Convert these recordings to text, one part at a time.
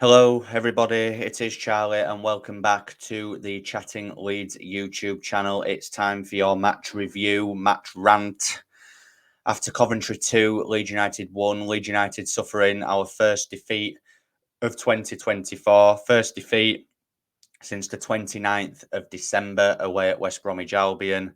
Hello, everybody. It is Charlie, and welcome back to the Chatting Leeds YouTube channel. It's time for your match review, match rant. After Coventry 2, Leeds United 1. Leeds United suffering our first defeat of 2024. First defeat since the 29th of December away at West Bromwich Albion.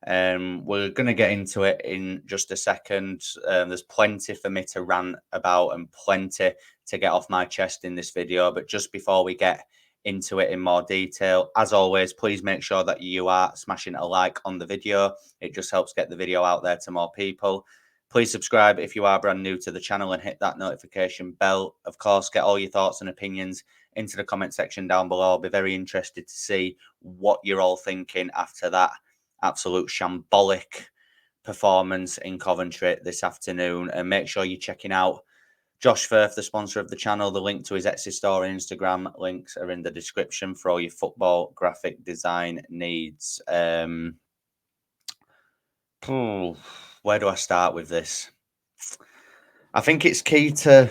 We're going to get into it in just a second. There's plenty for me to rant about and plenty to get off my chest in this video. But just before we get into it in more detail, as always, please make sure that you are smashing a like on the video. It just helps get the video out there to more people. Please subscribe if you are brand new to the channel and hit that notification bell. Of course, get all your thoughts and opinions into the comment section down below. I'll be very interested to see what you're all thinking after that absolute shambolic performance in Coventry this afternoon. And make sure you're checking out Josh Firth, the sponsor of the channel. The link to his Etsy store and Instagram links are in the description for all your football graphic design needs. Where do I start with this? I think it's key to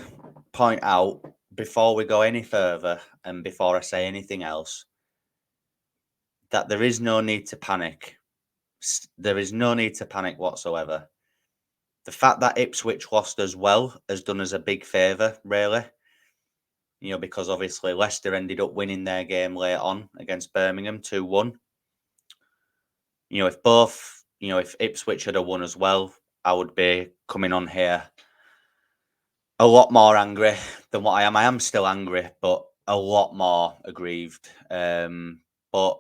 point out before we go any further and before I say anything else that there is no need to panic. There is no need to panic whatsoever. The fact that Ipswich lost as well has done us a big favour, really. Because obviously Leicester ended up winning their game late on against Birmingham 2-1. If Ipswich had won as well, I would be coming on here a lot more angry than what I am. I am still angry, but a lot more aggrieved. But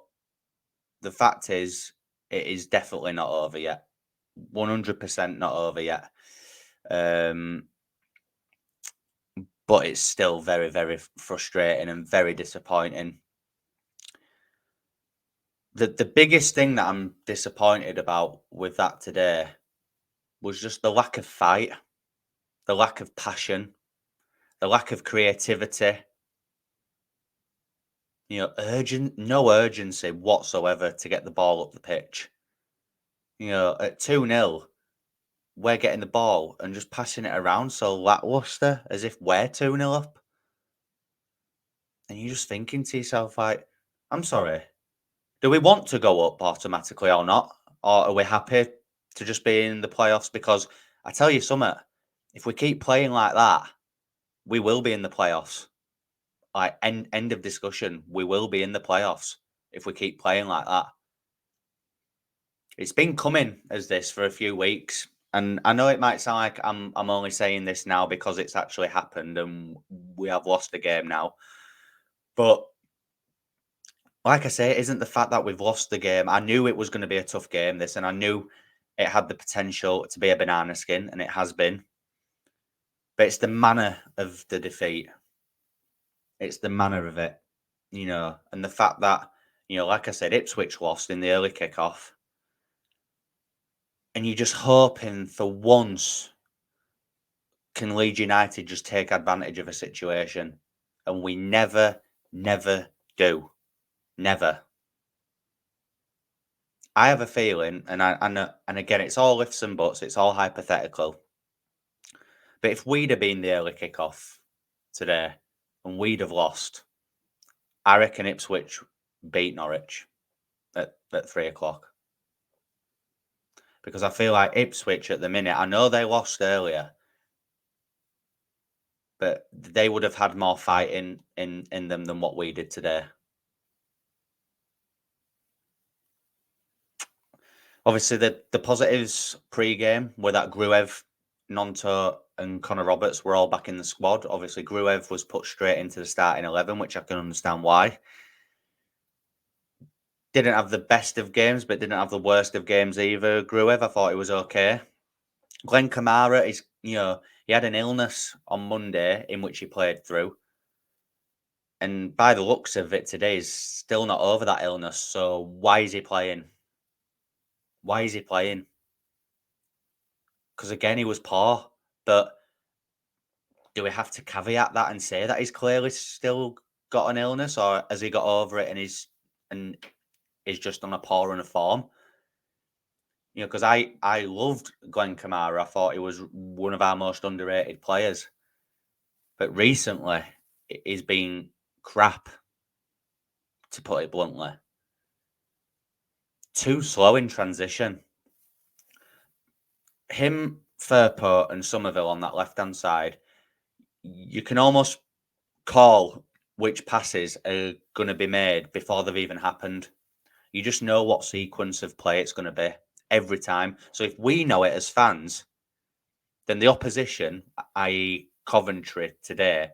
the fact is, it is definitely not over yet. 100% not over yet. But it's still very, very frustrating and very disappointing. The biggest thing that I'm disappointed about with that today was just the lack of fight, the lack of passion, the lack of creativity. No urgency whatsoever to get the ball up the pitch. At 2-0, we're getting the ball and just passing it around so lackluster, as if we're 2-0 up. And you're just thinking to yourself, like, I'm sorry, do we want to go up automatically or not? Or are we happy to just be in the playoffs? Because I tell you something, if we keep playing like that, we will be in the playoffs. Like, end of discussion. We will be in the playoffs if we keep playing like that. It's been coming as this for a few weeks. And I know it might sound like I'm only saying this now because it's actually happened and we have lost the game now. But like I say, it isn't the fact that we've lost the game. I knew it was going to be a tough game, this, and I knew it had the potential to be a banana skin, and it has been. But it's the manner of the defeat. It's the manner of it, and the fact that, like I said, Ipswich lost in the early kickoff. And you're just hoping for once can Leeds United just take advantage of a situation. And we never do. Never. I have a feeling, and again, it's all ifs and buts, it's all hypothetical. But if we'd have been the early kickoff today and we'd have lost, I reckon Ipswich beat Norwich at 3 o'clock. Because I feel like Ipswich at the minute, I know they lost earlier, but they would have had more fight in them than what we did today. Obviously, the positives pre-game were that Gruev, Nonto and Connor Roberts were all back in the squad. Obviously, Gruev was put straight into the starting 11, which I can understand why. Didn't have the best of games, but didn't have the worst of games either. Gruev, I thought it was okay. Glenn Kamara is, he had an illness on Monday in which he played through. And by the looks of it today, he's still not over that illness. So why is he playing? Why is he playing? Because again, he was poor. But do we have to caveat that and say that he's clearly still got an illness, or has he got over it and is just on a poor run of form? Because I loved Glenn Kamara. I thought he was one of our most underrated players. But recently, is being crap, to put it bluntly. Too slow in transition. Him, Firpo, and Somerville on that left-hand side, you can almost call which passes are going to be made before they've even happened. You just know what sequence of play it's going to be every time. So if we know it as fans, then the opposition, i.e. Coventry today,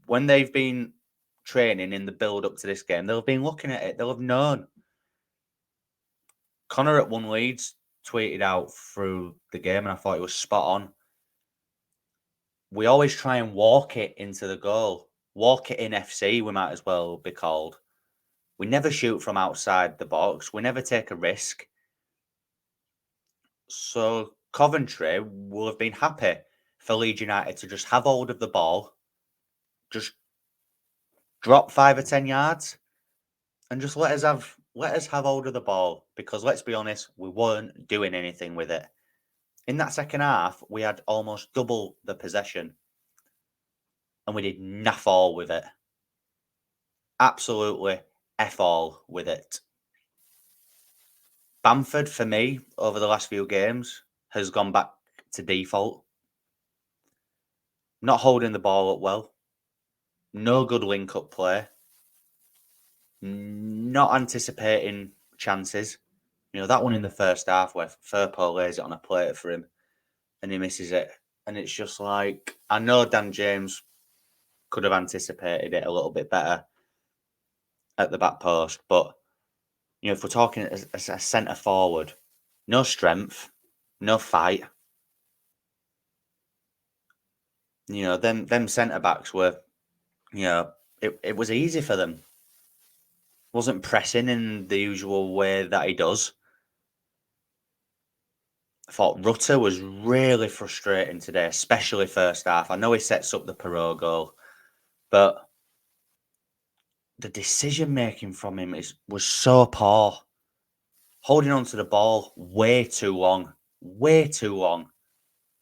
when they've been training in the build-up to this game, they'll have been looking at it. They'll have known. Connor at One Leeds tweeted out through the game, and I thought it was spot on. We always try and walk it into the goal. Walk it in FC, we might as well be called. We never shoot from outside the box. We never take a risk. So Coventry will have been happy for Leeds United to just have hold of the ball, just drop 5 or 10 yards, and just let us have hold of the ball. Because let's be honest, we weren't doing anything with it. In that second half, we had almost double the possession, and we did naff all with it. Absolutely F all with it. Bamford, for me, over the last few games, has gone back to default. Not holding the ball up well. No good link-up play. Not anticipating chances. You know, that one in the first half where Firpo lays it on a plate for him and he misses it. And it's just like, I know Dan James could have anticipated it a little bit better at the back post, but, you know, if we're talking as a centre forward, no strength, no fight. You know, them centre backs were, you know, it was easy for them. Wasn't pressing in the usual way that he does. I thought Rutter was really frustrating today, especially first half. I know he sets up the Perot goal, but the decision making from him was so poor. Holding on to the ball way too long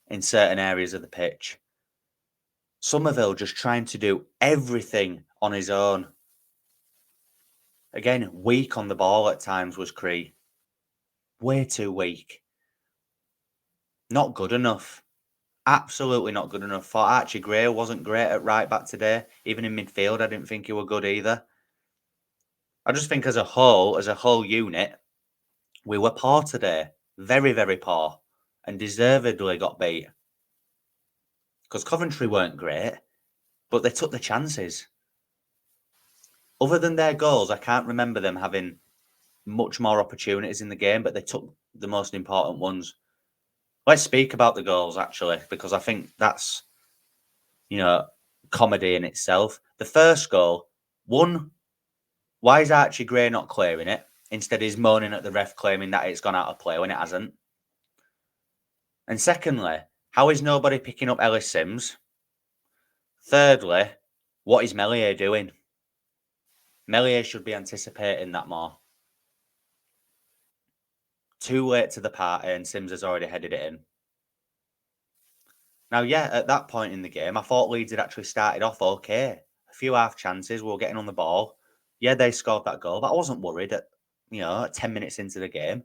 in certain areas of the pitch. Somerville just trying to do everything on his own. Again, weak on the ball at times was Cree. Way too weak. Not good enough. Absolutely not good enough. Thought Archie Gray wasn't great at right back today. Even in midfield, I didn't think he were good either. I just think as a whole unit, we were poor today. Very, very poor. And deservedly got beat. Because Coventry weren't great, but they took the chances. Other than their goals, I can't remember them having much more opportunities in the game, but they took the most important ones. Let's speak about the goals, actually, because I think that's, you know, comedy in itself. The first goal, why is Archie Gray not clearing it? Instead, he's moaning at the ref, claiming that it's gone out of play when it hasn't. And secondly, how is nobody picking up Ellis Sims? Thirdly, what is Meslier doing? Meslier should be anticipating that more. Too late to the party, and Sims has already headed it in. Now, yeah, at that point in the game, I thought Leeds had actually started off okay. A few half chances, we were getting on the ball. Yeah, they scored that goal, but I wasn't worried at 10 minutes into the game.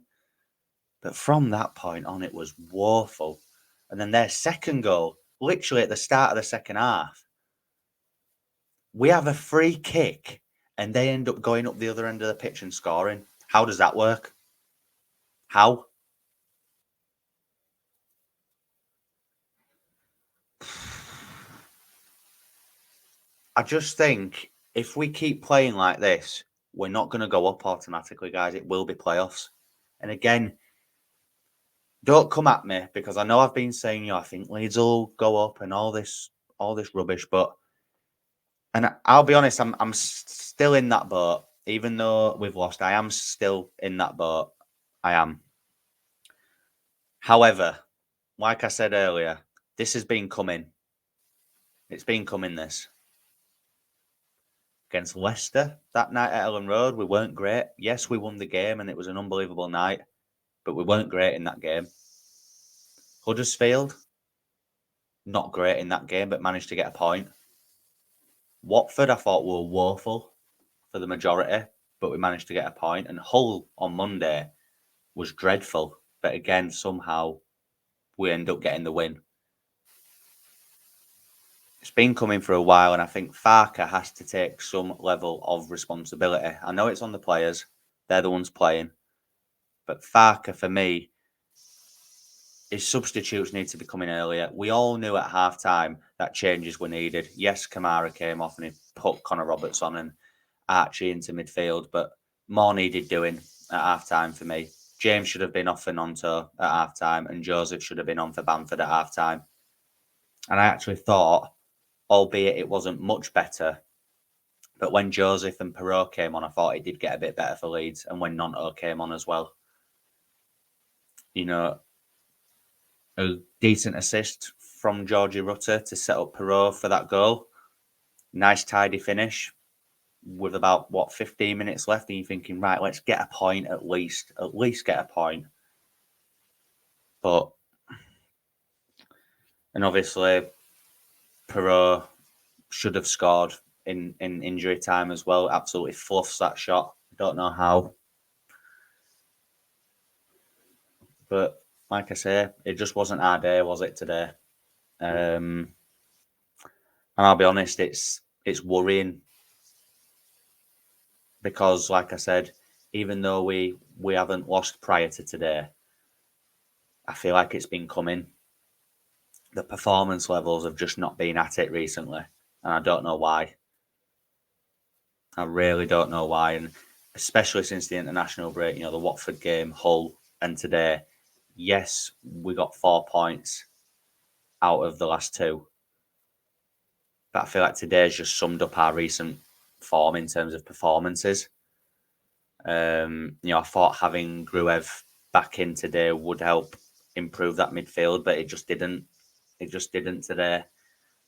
But from that point on, it was woeful. And then their second goal, literally at the start of the second half, we have a free kick and they end up going up the other end of the pitch and scoring. How does that work? How? I just think if we keep playing like this, we're not going to go up automatically, guys. It will be playoffs. And again, don't come at me because I know I've been saying, I think Leeds will go up and all this rubbish, but I'll be honest, I'm still in that boat. Even though we've lost, I am still in that boat. I am. However, like I said earlier, this has been coming. It's been coming, this. Against Leicester that night at Ellen Road, we weren't great. Yes, we won the game and it was an unbelievable night, but we weren't great in that game. Huddersfield, not great in that game, but managed to get a point. Watford, I thought, were woeful for the majority, but we managed to get a point. And Hull on Monday was dreadful, but again, somehow we end up getting the win. It's been coming for a while, and I think Farker has to take some level of responsibility. I know it's on the players, they're the ones playing, but Farker, for me, his substitutes need to be coming earlier. We all knew at half time that changes were needed. Yes, Kamara came off and he put Connor Roberts on and Archie into midfield, but more needed doing at half time for me. James should have been off for Nonto at half time, and Joseph should have been on for Bamford at half time. And I actually thought, albeit it wasn't much better, but when Joseph and Perot came on, I thought it did get a bit better for Leeds, and when Nonto came on as well. You know, a decent assist from Georgie Rutter to set up Perot for that goal. Nice tidy finish with about 15 minutes left, and you're thinking, right, let's get a point at least get a point. But and obviously Perot should have scored in injury time as well. Absolutely fluffs that shot. Don't know how, but like I say, it just wasn't our day, was it today? And I'll be honest, it's worrying because, like I said, even though we haven't lost prior to today, I feel like it's been coming. The performance levels have just not been at it recently, and I don't know why. I really don't know why, and especially since the international break, the Watford game, Hull, and today. Yes, we got 4 points out of the last 2, but I feel like today's just summed up our recent form in terms of performances. I thought having Gruev back in today would help improve that midfield, but it just didn't. It just didn't today.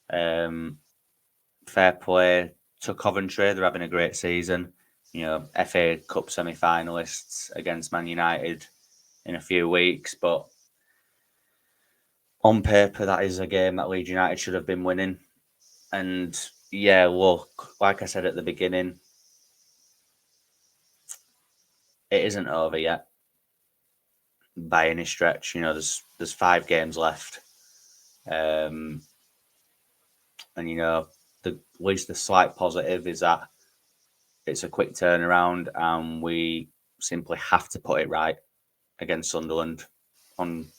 Fair play to Coventry. They're having a great season. FA Cup semi-finalists against Man United in a few weeks, but on paper, that is a game that Leeds United should have been winning. And yeah, look, like I said at the beginning, it isn't over yet by any stretch. There's 5 games left. And at least the slight positive is that it's a quick turnaround, and we simply have to put it right against Sunderland on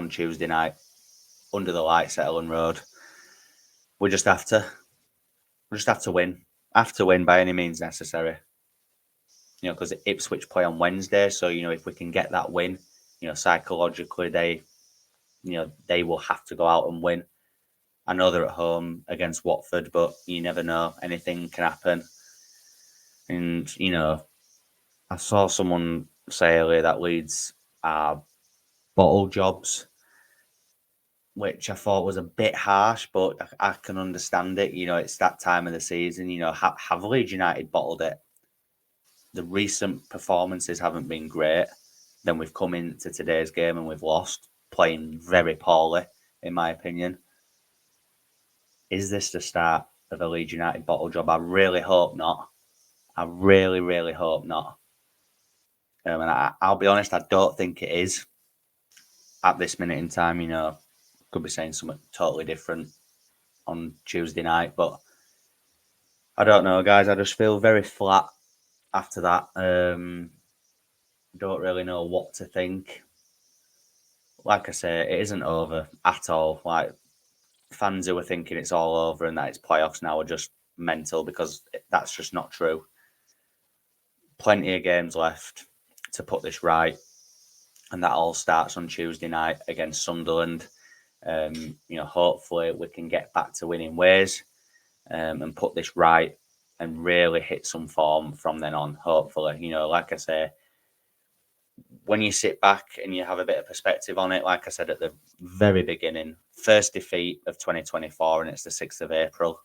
Tuesday night under the lights at Ellen Road. We just have to win. Have to win by any means necessary. Because Ipswich play on Wednesday, so if we can get that win, psychologically they will have to go out and win. I know they're at home against Watford, but you never know. Anything can happen. And, I saw someone say earlier that Leeds are bottle jobs, which I thought was a bit harsh, but I can understand it. It's that time of the season. Have Leeds United bottled it? The recent performances haven't been great. Then we've come into today's game and we've lost, playing very poorly, in my opinion. Is this the start of a Leeds United bottle job? I really hope not. I really, really hope not. And I'll be honest, I don't think it is. At this minute in time, could be saying something totally different on Tuesday night, but I don't know, guys. I just feel very flat after that. Don't really know what to think. Like I say, it isn't over at all. Like, fans who are thinking it's all over and that it's playoffs now are just mental, because that's just not true. Plenty of games left to put this right, and that all starts on Tuesday night against Sunderland. Hopefully we can get back to winning ways and put this right and really hit some form from then on. Hopefully, like I say, when you sit back and you have a bit of perspective on it, like I said at the very beginning, first defeat of 2024, and it's the 6th of April.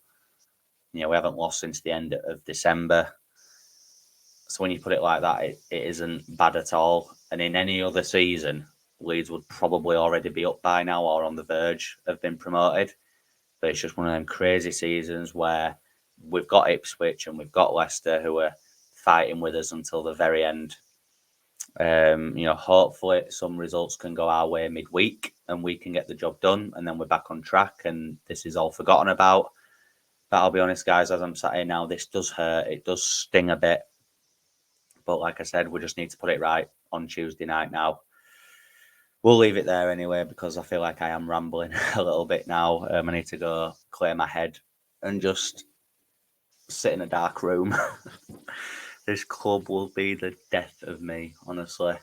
We haven't lost since the end of December. So when you put it like that, it isn't bad at all. And in any other season, Leeds would probably already be up by now or on the verge of being promoted. But it's just one of them crazy seasons where we've got Ipswich and we've got Leicester who are fighting with us until the very end. Hopefully some results can go our way midweek and we can get the job done, and then we're back on track and this is all forgotten about. But I'll be honest, guys, as I'm sat here now, this does hurt. It does sting a bit. But like I said, we just need to put it right on Tuesday night now. We'll leave it there anyway, because I feel like I am rambling a little bit now. I need to go clear my head and just sit in a dark room. This club will be the death of me, honestly.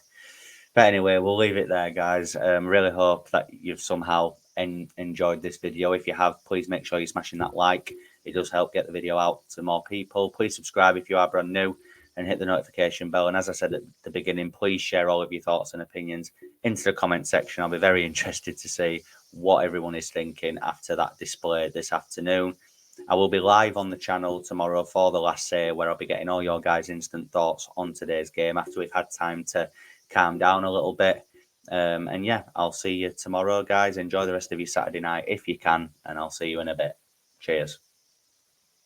But anyway, we'll leave it there, guys. Really hope that you've somehow enjoyed this video. If you have, please make sure you're smashing that like. It does help get the video out to more people. Please subscribe if you are brand new and hit the notification bell. And as I said at the beginning, please share all of your thoughts and opinions into the comment section. I'll be very interested to see what everyone is thinking after that display this afternoon. I will be live on the channel tomorrow for the last say, where I'll be getting all your guys' instant thoughts on today's game after we've had time to calm down a little bit. And yeah, I'll see you tomorrow, guys. Enjoy the rest of your Saturday night if you can, and I'll see you in a bit. Cheers.